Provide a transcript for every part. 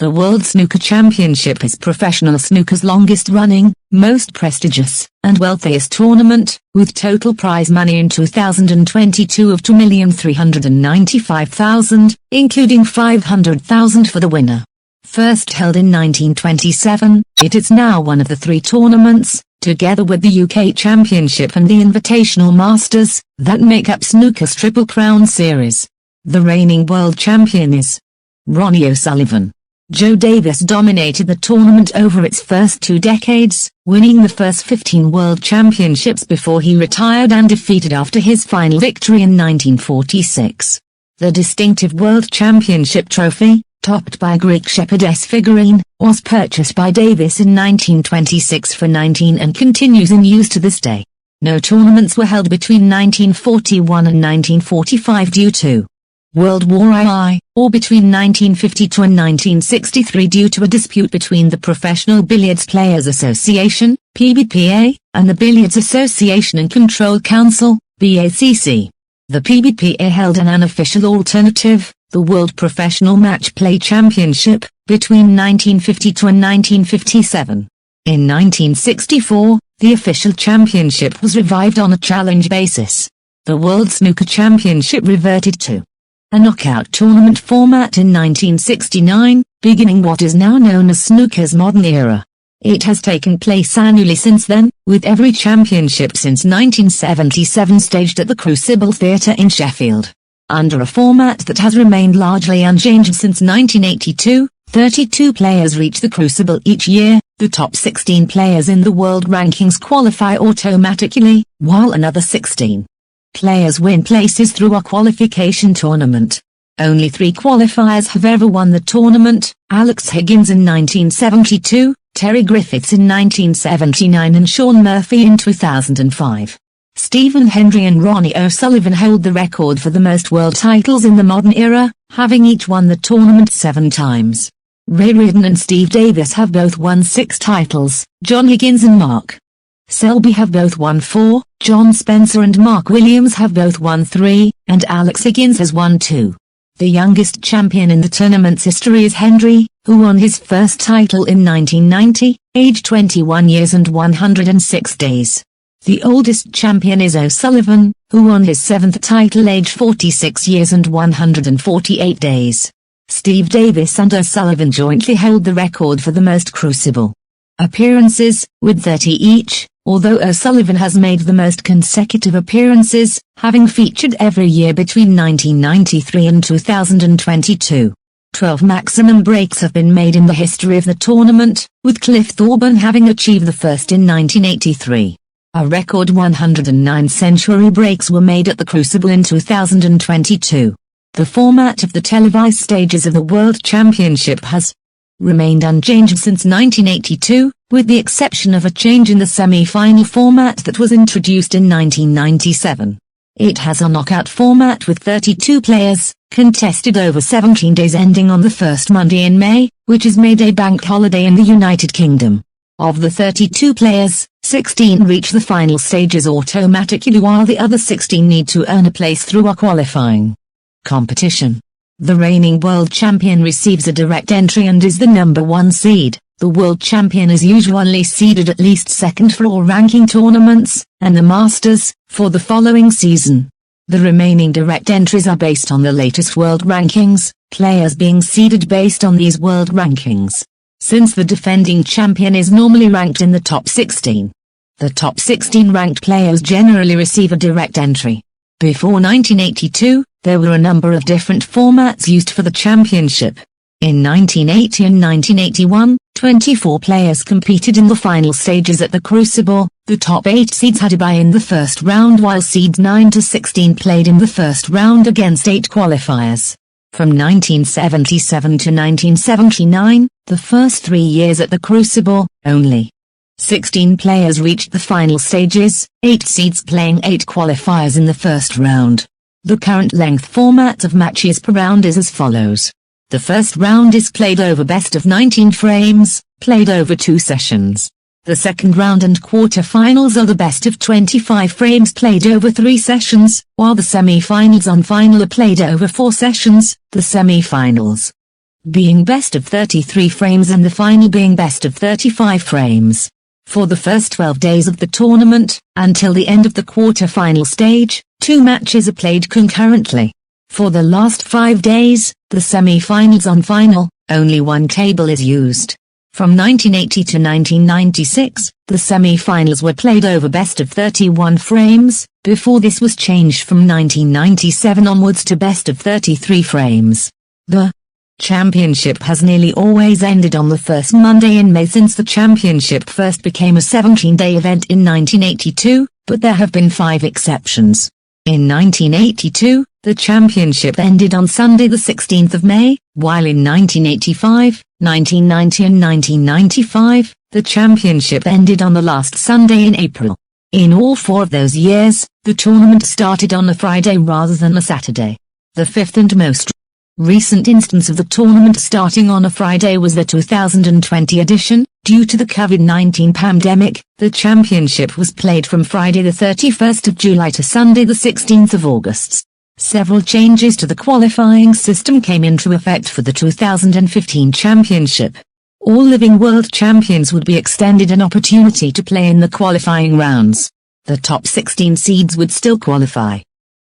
The World Snooker Championship is professional snooker's longest-running, most prestigious, and wealthiest tournament, with total prize money in 2022 of $2,395,000, including $500,000 for the winner. First held in 1927, it is now one of the three tournaments, together with the UK Championship and the Invitational Masters, that make up snooker's Triple Crown series. The reigning world champion is Ronnie O'Sullivan. Joe Davis dominated the tournament over its first 2 decades, winning the first 15 world championships before he retired and defeated after his final victory in 1946. The distinctive World Championship trophy, topped by a Greek shepherdess figurine, was purchased by Davis in 1926 for $19 and continues in use to this day. No tournaments were held between 1941 and 1945 due to World War II, or between 1952 and 1963 due to a dispute between the Professional Billiards Players Association, PBPA, and the Billiards Association and Control Council, BACC. The PBPA held an unofficial alternative, the World Professional Match Play Championship, between 1952 and 1957. In 1964, the official championship was revived on a challenge basis. The World Snooker Championship reverted to a knockout tournament format in 1969, beginning what is now known as snooker's modern era. It has taken place annually since then, with every championship since 1977 staged at the Crucible Theatre in Sheffield. Under a format that has remained largely unchanged since 1982, 32 players reach the Crucible each year. The top 16 players in the world rankings qualify automatically, while another 16 players win places through a qualification tournament. Only 3 qualifiers have ever won the tournament: Alex Higgins in 1972, Terry Griffiths in 1979 and Shaun Murphy in 2005. Stephen Hendry and Ronnie O'Sullivan hold the record for the most world titles in the modern era, having each won the tournament 7 times. Ray Reardon and Steve Davis have both won 6 titles, John Higgins and Mark Selby have both won 4, John Spencer and Mark Williams have both won 3, and Alex Higgins has won 2. The youngest champion in the tournament's history is Hendry, who won his first title in 1990, aged 21 years and 106 days. The oldest champion is O'Sullivan, who won his 7th title aged 46 years and 148 days. Steve Davis and O'Sullivan jointly hold the record for the most Crucible appearances, with 30 each, although O'Sullivan has made the most consecutive appearances, having featured every year between 1993 and 2022. 12 maximum breaks have been made in the history of the tournament, with Cliff Thorburn having achieved the first in 1983. A record 109 century breaks were made at the Crucible in 2022. The format of the televised stages of the World Championship has remained unchanged since 1982, with the exception of a change in the semi-final format that was introduced in 1997. It has a knockout format with 32 players, contested over 17 days ending on the first Monday in May, which is May Day bank holiday in the United Kingdom. Of the 32 players, 16 reach the final stages automatically while the other 16 need to earn a place through a qualifying competition. The reigning world champion receives a direct entry and is the number 1 seed. The world champion is usually seeded at least second for all ranking tournaments, and the Masters, for the following season. The remaining direct entries are based on the latest world rankings, players being seeded based on these world rankings. Since the defending champion is normally ranked in the top 16, the top 16 ranked players generally receive a direct entry. Before 1982, there were a number of different formats used for the championship. In 1980 and 1981, 24 players competed in the final stages at the Crucible. The top 8 seeds had a bye in the first round while seeds 9 to 16 played in the first round against 8 qualifiers. From 1977 to 1979, the first 3 years at the Crucible, only 16 players reached the final stages, 8 seeds playing 8 qualifiers in the first round. The current length format of matches per round is as follows. The first round is played over best of 19 frames, played over 2 sessions. The second round and quarter-finals are the best of 25 frames played over 3 sessions, while the semi-finals and final are played over 4 sessions. The semi-finals being best of 33 frames and the final being best of 35 frames. For the first 12 days of the tournament, until the end of the quarter-final stage, 2 matches are played concurrently. For the last 5 days, the semi-finals and final, only one table is used. From 1980 to 1996, the semi-finals were played over best of 31 frames, before this was changed from 1997 onwards to best of 33 frames. The championship has nearly always ended on the first Monday in May since the championship first became a 17-day event in 1982, but there have been 5 exceptions. In 1982, the championship ended on Sunday the 16th of May, while in 1985, 1990 and 1995, the championship ended on the last Sunday in April. In all 4 of those years, the tournament started on a Friday rather than a Saturday. The 5th and most recent instance of the tournament starting on a Friday was the 2020 edition. Due to the COVID-19 pandemic, the championship was played from Friday the 31st of July to Sunday the 16th of August. Several changes to the qualifying system came into effect for the 2015 championship. All living world champions would be extended an opportunity to play in the qualifying rounds. The top 16 seeds would still qualify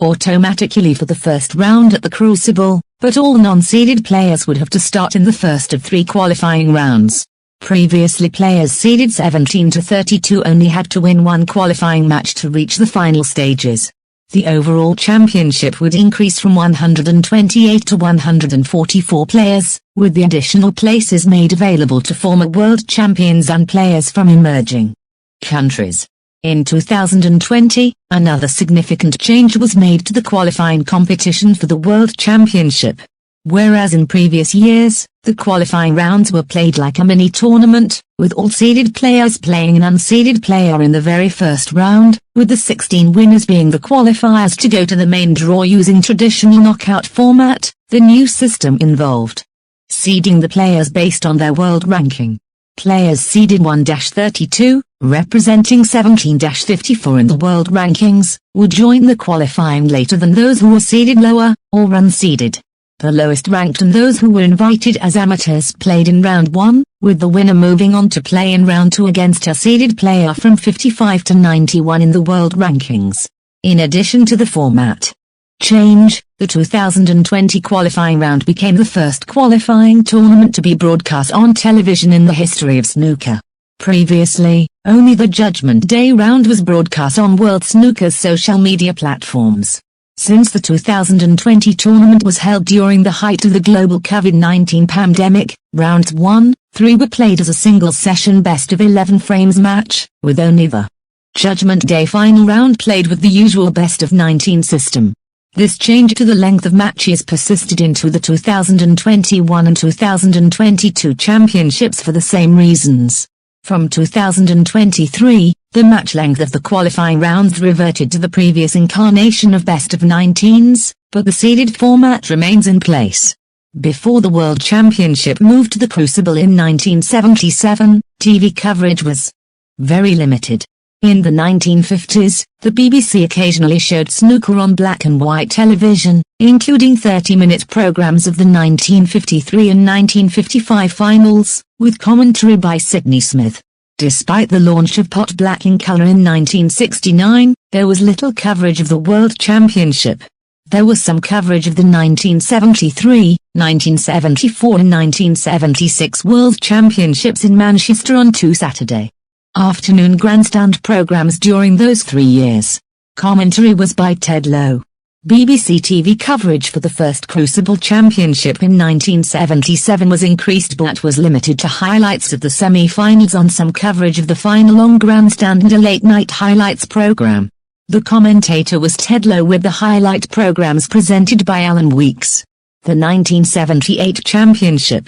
automatically for the first round at the Crucible, but all non-seeded players would have to start in the first of 3 qualifying rounds. Previously, players seeded 17 to 32 only had to win 1 qualifying match to reach the final stages. The overall championship would increase from 128 to 144 players, with the additional places made available to former world champions and players from emerging countries. In 2020, another significant change was made to the qualifying competition for the World Championship. Whereas in previous years, the qualifying rounds were played like a mini-tournament, with all seeded players playing an unseeded player in the very first round, with the 16 winners being the qualifiers to go to the main draw using traditional knockout format. The new system involved seeding the players based on their world ranking. Players seeded 1-32, representing 17-54 in the world rankings, would join the qualifying later than those who were seeded lower, or unseeded. The lowest ranked and those who were invited as amateurs played in round 1, with the winner moving on to play in round 2 against a seeded player from 55 to 91 in the world rankings. In addition to the format change, the 2020 qualifying round became the first qualifying tournament to be broadcast on television in the history of snooker. Previously, only the Judgment Day round was broadcast on World Snooker's social media platforms. Since the 2020 tournament was held during the height of the global COVID-19 pandemic, rounds 1, 3 were played as a single-session best-of-11 frames match, with only the Judgment Day final round played with the usual best-of-19 system. This change to the length of matches persisted into the 2021 and 2022 championships for the same reasons. From 2023, the match length of the qualifying rounds reverted to the previous incarnation of best-of-19s, but the seeded format remains in place. Before the World Championship moved to the Crucible in 1977, TV coverage was very limited. In the 1950s, the BBC occasionally showed snooker on black and white television, including 30-minute programs of the 1953 and 1955 finals, with commentary by Sidney Smith. Despite the launch of pot black in colour in 1969, there was little coverage of the World Championship. There was some coverage of the 1973, 1974 and 1976 World Championships in Manchester on 2 Saturday afternoon grandstand programs during those 3 years. Commentary was by Ted Lowe. BBC TV coverage for the first Crucible Championship in 1977 was increased but was limited to highlights of the semi-finals on some coverage of the final on grandstand and a late-night highlights program. The commentator was Ted Lowe with the highlight programs presented by Alan Weeks. The 1978 Championship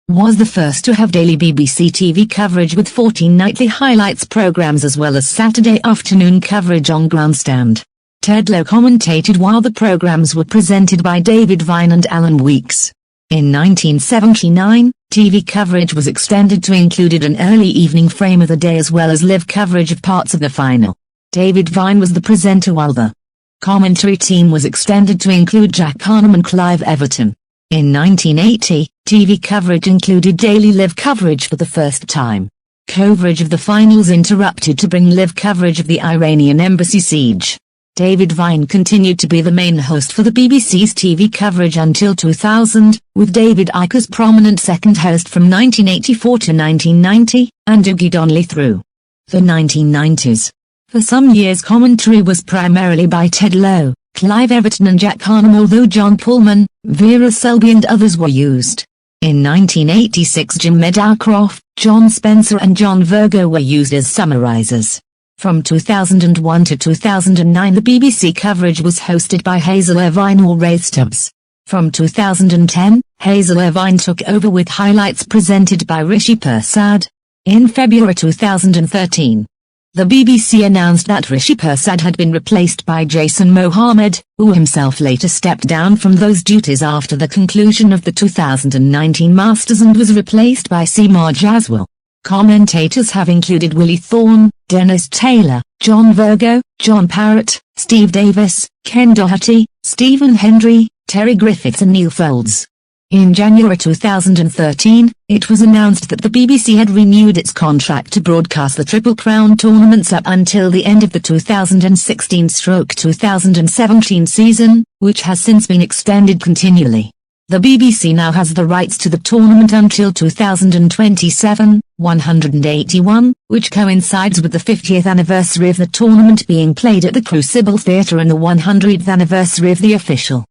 was the first to have daily BBC TV coverage with 14 nightly highlights programs as well as Saturday afternoon coverage on grandstand. Ted Lowe commentated while the programs were presented by David Vine and Alan Weeks. In 1979, TV coverage was extended to include an early evening frame of the day as well as live coverage of parts of the final. David Vine was the presenter while the commentary team was extended to include Jack Harnum and Clive Everton. In 1980, TV coverage included daily live coverage for the first time. Coverage of the finals interrupted to bring live coverage of the Iranian embassy siege. David Vine continued to be the main host for the BBC's TV coverage until 2000, with David Icke as prominent second host from 1984 to 1990, and Dougie Donnelly through the 1990s. For some years commentary was primarily by Ted Lowe, Clive Everton and Jack Harnham, although John Pullman, Vera Selby and others were used. In 1986 Jim Meadowcroft, John Spencer and John Virgo were used as summarizers. From 2001 to 2009 the BBC coverage was hosted by Hazel Irvine or Ray Stubbs. From 2010, Hazel Irvine took over with highlights presented by Rishi Persad. In February 2013, the BBC announced that Rishi Persad had been replaced by Jason Mohammed, who himself later stepped down from those duties after the conclusion of the 2019 Masters and was replaced by Seema Jaswal. Commentators have included Willie Thorne, Dennis Taylor, John Virgo, John Parrott, Steve Davis, Ken Doherty, Stephen Hendry, Terry Griffiths and Neil Folds. In January 2013, it was announced that the BBC had renewed its contract to broadcast the Triple Crown tournaments up until the end of the 2016-2017 season, which has since been extended continually. The BBC now has the rights to the tournament until 2027, 181, which coincides with the 50th anniversary of the tournament being played at the Crucible Theatre and the 100th anniversary of the official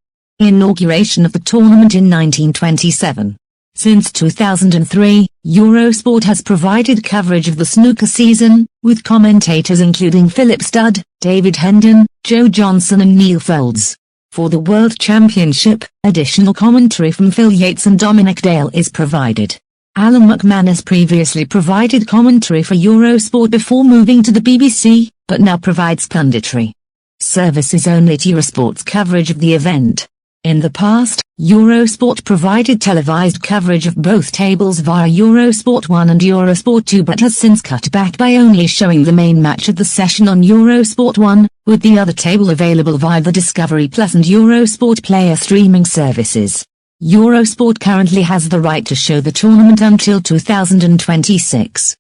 inauguration of the tournament in 1927. Since 2003, Eurosport has provided coverage of the snooker season, with commentators including Philip Studd, David Hendon, Joe Johnson and Neil Folds. For the World Championship, additional commentary from Phil Yates and Dominic Dale is provided. Alan McManus previously provided commentary for Eurosport before moving to the BBC, but now provides punditry services only to Eurosport's coverage of the event. In the past, Eurosport provided televised coverage of both tables via Eurosport 1 and Eurosport 2 but has since cut back by only showing the main match of the session on Eurosport 1, with the other table available via the Discovery Plus and Eurosport Player streaming services. Eurosport currently has the right to show the tournament until 2026.